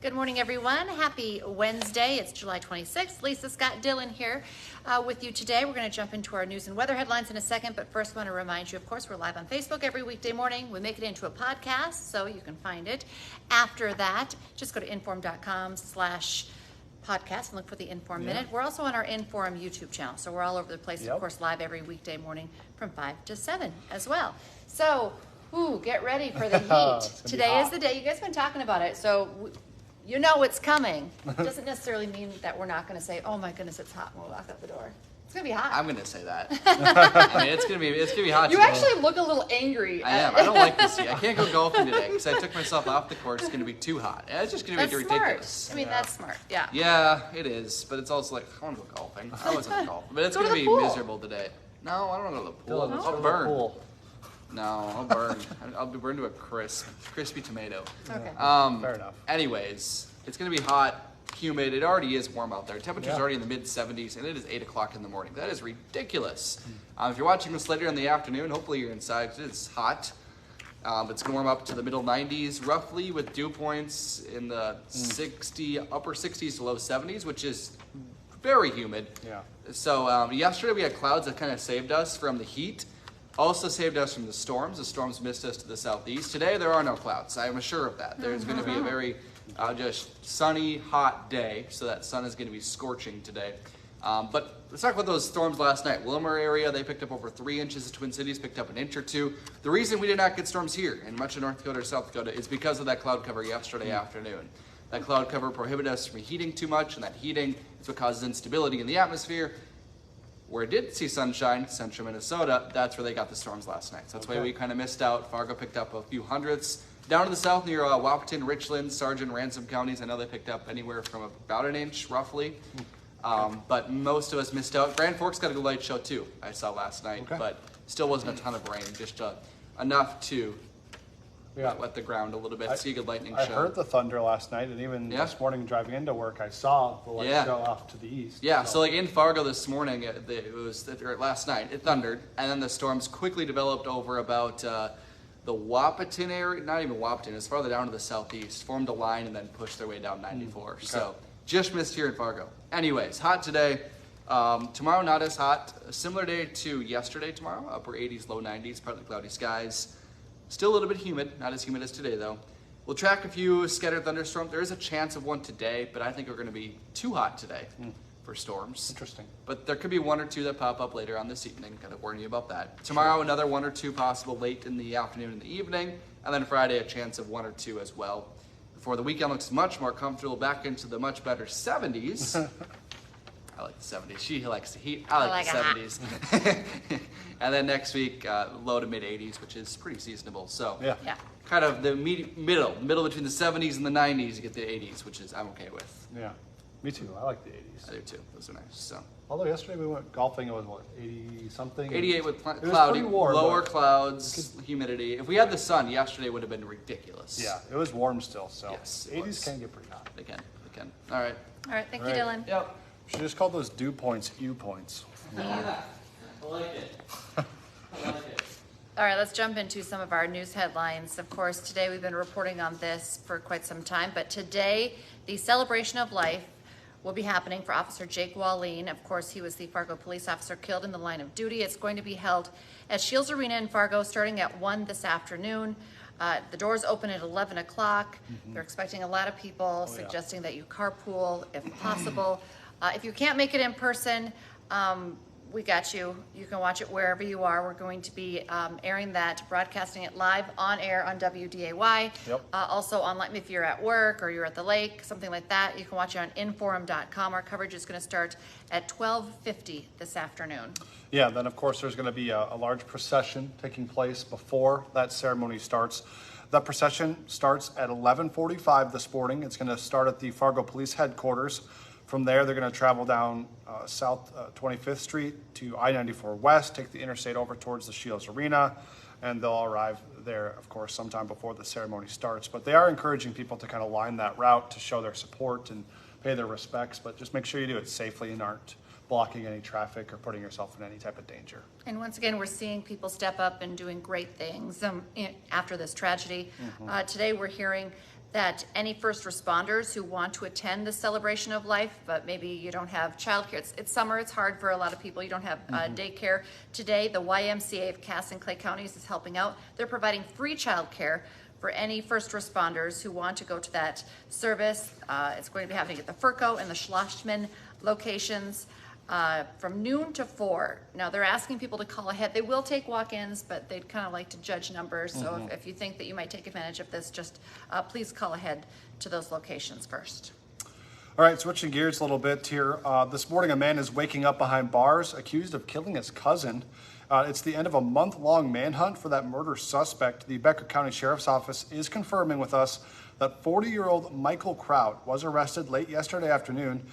Good morning, everyone. Happy Wednesday. It's July 26th. Lisa Scott Dillon here with you today. We're going to jump into our news and weather headlines in a second, but first I want to remind you, of course, we're live on Facebook every weekday morning. We make it into a podcast, so you can find it. After that, just go to inform.com/podcast and look for the Inform Minute. We're also on our Inform YouTube channel, so we're all over the place, of course, live every weekday morning from 5 to 7 as well. So, get ready for the heat. Today is the day. You guys have been talking about it, so you know it's coming. It doesn't necessarily mean that we're not going to say, "Oh my goodness, it's hot," when we walk out the door. It's going to be hot. I'm going to say that. I mean, it's going to be hot. You actually look a little angry. I am. I don't like this heat. I can't go golfing today because I took myself off the course. It's going to be too hot. It's just going to be ridiculous. Smart. I mean, that's smart. Yeah. Yeah, it is. But it's also like, I want to go golfing. I wasn't golfing. But it's going to be miserable today. No, I don't want to go to the pool. No. I'll burn. No, I'll burn. I'll be burned to a crispy tomato. Okay. Fair enough. Anyways, it's going to be hot, humid. It already is warm out there. Temperature's already in the mid-70s, and it is 8 o'clock in the morning. That is ridiculous. If you're watching this later in the afternoon, hopefully you're inside because it's hot. It's going to warm up to the middle 90s, roughly, with dew points in the upper 60s to low 70s, which is very humid. Yeah. So yesterday we had clouds that kind of saved us from the heat. Also saved us from the storms. The storms missed us to the southeast. Today there are no clouds. I am sure of that. There's going to be a very just sunny, hot day. So that sun is going to be scorching today. But let's talk about those storms last night. Wilmer area, they picked up over 3 inches. The Twin Cities picked up an inch or two. The reason we did not get storms here in much of North Dakota or South Dakota is because of that cloud cover yesterday afternoon. That cloud cover prohibited us from heating too much, and that heating is what causes instability in the atmosphere. Where it did see sunshine, central Minnesota, that's where they got the storms last night. So that's why we kind of missed out. Fargo picked up a few hundredths. Down to the south near Wahpeton, Richland, Sargent, Ransom counties, I know they picked up anywhere from about an inch, roughly. But most of us missed out. Grand Forks got a good light show too, I saw last night. But still wasn't a ton of rain, just enough to wet the ground a little bit, see a good lightning show. I heard the thunder last night, and even this morning driving into work, I saw the light show off to the east. Yeah, so like in Fargo this morning, last night, it thundered, and then the storms quickly developed over about the Wahpeton area, not even Wahpeton, it's farther down to the southeast, formed a line and then pushed their way down 94. So just missed here in Fargo. Anyways, hot today. Tomorrow not as hot. A similar day to yesterday tomorrow, upper 80s, low 90s, partly cloudy skies. Still a little bit humid, not as humid as today though. We'll track a few scattered thunderstorms. There is a chance of one today, but I think we're going to be too hot today for storms. Interesting. But there could be 1 or 2 that pop up later on this evening. Got to warn you about that. Tomorrow, another 1 or 2 possible late in the afternoon and the evening. And then Friday, a chance of 1 or 2 as well. Before the weekend looks much more comfortable, back into the much better 70s. I like the 70s. She likes the heat. I like the 70s. And then next week, low to mid 80s, which is pretty seasonable. So kind of the middle between the 70s and the 90s, you get the 80s, which is I'm okay with. Yeah, me too. I like the 80s. I do too. Those are nice. So. Although yesterday we went golfing, it was what, 80 something? 88 with cloudy, warm, lower clouds, humidity. If we had the sun, yesterday would have been ridiculous. Yeah, it was warm still. So yes, 80s can get pretty hot. They can. All right. Thank you, Dylan. Yep. We should just call those dew points U points. I like it. All right, let's jump into some of our news headlines. Of course, today we've been reporting on this for quite some time, but today the celebration of life will be happening for Officer Jake Wallin. Of course, he was the Fargo police officer killed in the line of duty. It's going to be held at Shields Arena in Fargo starting at 1 this afternoon. The doors open at 11 o'clock. They're expecting a lot of people, suggesting that you carpool if possible. If you can't make it in person, we got you. You can watch it wherever you are. We're going to be airing that, broadcasting it live on air on WDAY. Also online, if you're at work or you're at the lake, something like that, you can watch it on inform.com. Our coverage is going to start at 12:50 this afternoon. Yeah, then of course there's going to be a large procession taking place before that ceremony starts. That procession starts at 11:45 this morning. It's going to start at the Fargo Police Headquarters. From there, they're going to travel down South 25th Street to I-94 West, take the interstate over towards the Shields Arena, and they'll arrive there, of course, sometime before the ceremony starts. But they are encouraging people to kind of line that route to show their support and pay their respects, but just make sure you do it safely and aren't blocking any traffic or putting yourself in any type of danger. And once again, we're seeing people step up and doing great things after this tragedy. Today we're hearing that any first responders who want to attend the celebration of life, but maybe you don't have childcare. It's summer, it's hard for a lot of people. You don't have daycare. Today, the YMCA of Cass and Clay counties is helping out. They're providing free childcare for any first responders who want to go to that service. It's going to be happening at the Furco and the Schlossman locations from noon to 4. Now they're asking people to call ahead. They will take walk-ins, but they'd kind of like to judge numbers. So if you think that you might take advantage of this, just please call ahead to those locations first. All right, switching gears a little bit here. This morning, a man is waking up behind bars accused of killing his cousin. It's the end of a month-long manhunt for that murder suspect. The Becker County Sheriff's Office is confirming with us that 40-year-old Michael Kraut was arrested late yesterday afternoon.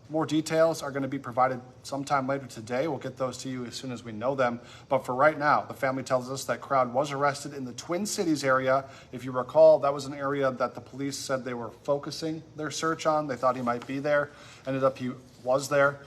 More details are going to be provided sometime later today. We'll get those to you as soon as we know them. But for right now, the family tells us that Kraut was arrested in the Twin Cities area. If you recall, that was an area that the police said they were focusing their search on. They thought he might be there. Ended up he was there.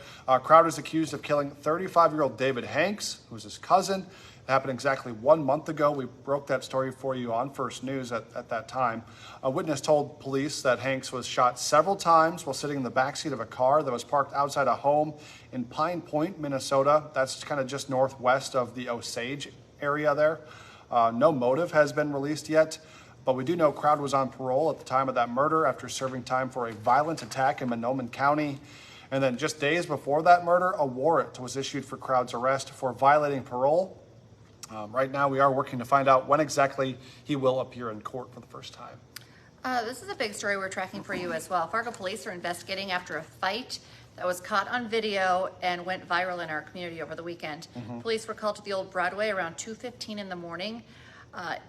Kraut is accused of killing 35-year-old David Hanks, who's his cousin. It happened exactly 1 month ago. We broke that story for you on First News at that time. A witness told police that Hanks was shot several times while sitting in the backseat of a car that was parked outside a home in Pine Point, Minnesota. That's kind of just northwest of the Osage area there. No motive has been released yet, but we do know Kraut was on parole at the time of that murder after serving time for a violent attack in Monoman County. And then just days before that murder, a warrant was issued for Kraut's arrest for violating parole. Right now, we are working to find out when exactly he will appear in court for the first time. This is a big story we're tracking for you as well. Fargo police are investigating after a fight that was caught on video and went viral in our community over the weekend. Police were called to the old Broadway around 2:15 in the morning.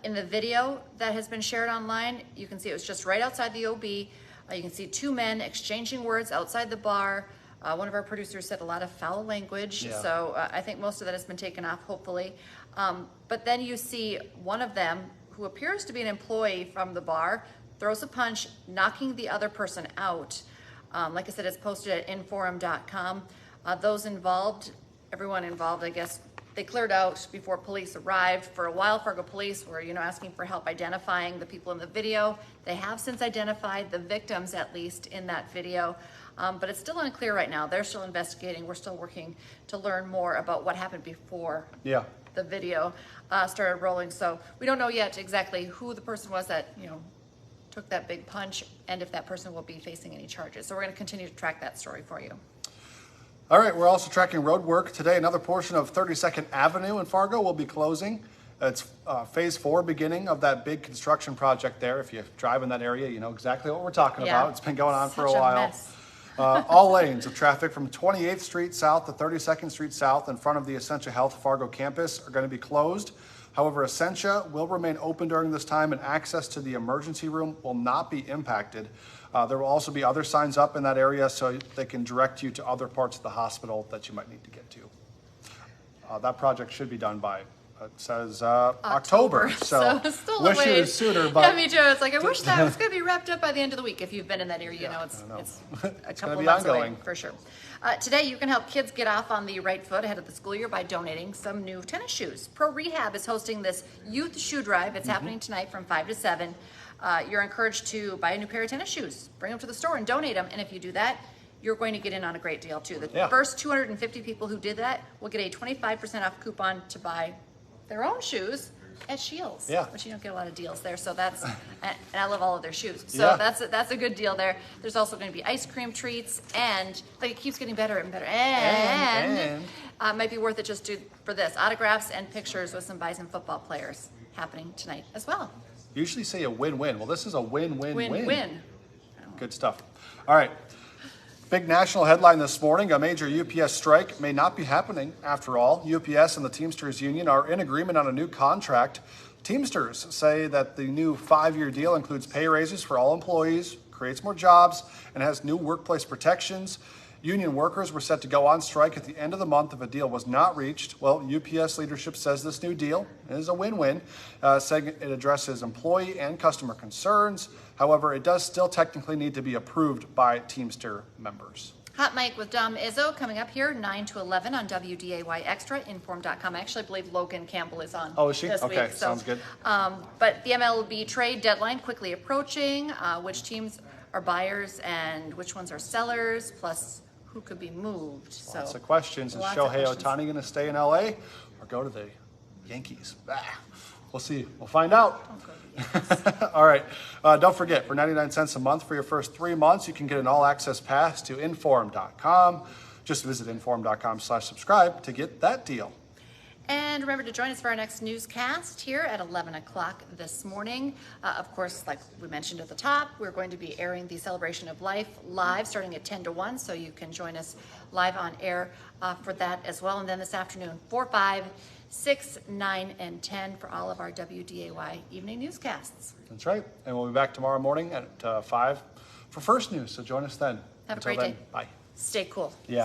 In the video that has been shared online, you can see it was just right outside the OB. You can see two men exchanging words outside the bar. One of our producers said a lot of foul language, so I think most of that has been taken off, hopefully. But then you see one of them, who appears to be an employee from the bar, throws a punch, knocking the other person out. Like I said, it's posted at inforum.com. Those involved, everyone involved, I guess, they cleared out before police arrived. For a while, Fargo police were, asking for help identifying the people in the video. They have since identified the victims, at least in that video. But it's still unclear right now. They're still investigating. We're still working to learn more about what happened before the video started rolling. So we don't know yet exactly who the person was that, took that big punch and if that person will be facing any charges. So we're going to continue to track that story for you. All right, we're also tracking road work today. Another portion of 32nd Avenue in Fargo will be closing. It's phase 4 beginning of that big construction project there. If you drive in that area, you know exactly what we're talking about. It's been going on for a while. All lanes of traffic from 28th Street South to 32nd Street South in front of the Essentia Health Fargo campus are going to be closed. However, Essentia will remain open during this time and access to the emergency room will not be impacted. There will also be other signs up in that area so they can direct you to other parts of the hospital that you might need to get to. That project should be done by, it says October. So still wish it was sooner, but me too. It's like I wish that was going to be wrapped up by the end of the week. If you've been in that area, it's a couple months away for sure. Today, you can help kids get off on the right foot ahead of the school year by donating some new tennis shoes. Pro Rehab is hosting this youth shoe drive. It's happening tonight from 5 to 7. You're encouraged to buy a new pair of tennis shoes, bring them to the store and donate them. And if you do that, you're going to get in on a great deal too. The first 250 people who did that will get a 25% off coupon to buy their own shoes at Shields, which you don't get a lot of deals there. So that's, and I love all of their shoes. So that's a good deal there. There's also going to be ice cream treats, and like it keeps getting better and better. And might be worth it just for this autographs and pictures with some Bison football players happening tonight as well. You usually say a win-win. Well, this is a win-win-win. Win-win. Good stuff. All right. Big national headline this morning, a major UPS strike may not be happening after all. UPS and the Teamsters Union are in agreement on a new contract. Teamsters say that the new 5-year deal includes pay raises for all employees, creates more jobs, and has new workplace protections. Union workers were set to go on strike at the end of the month if a deal was not reached. Well, UPS leadership says this new deal is a win-win, saying it addresses employee and customer concerns. However, it does still technically need to be approved by Teamster members. Hot Mic with Dom Izzo coming up here 9 to 11 on WDAY Extra, inform.com. I actually believe Logan Campbell is on Oh, is she? this Okay, week. sounds good. But the MLB trade deadline quickly approaching. Which teams are buyers and which ones are sellers, plus who could be moved. So Lots of questions. Is lots of Shohei questions. Ohtani going to stay in LA or go to the Yankees? We'll see. We'll find out. All right. Don't forget, for 99 cents a month for your first 3 months, you can get an all-access pass to inform.com. Just visit inform.com/subscribe to get that deal. And remember to join us for our next newscast here at 11 o'clock this morning. Of course, like we mentioned at the top, we're going to be airing the Celebration of Life live starting at 10 to 1, so you can join us live on air for that as well. And then this afternoon, 4, 5, 6, 9, and 10 for all of our WDAY evening newscasts. That's right. And we'll be back tomorrow morning at 5 for First News, so join us then. Have a Until great then, day. Bye. Stay cool. Yeah.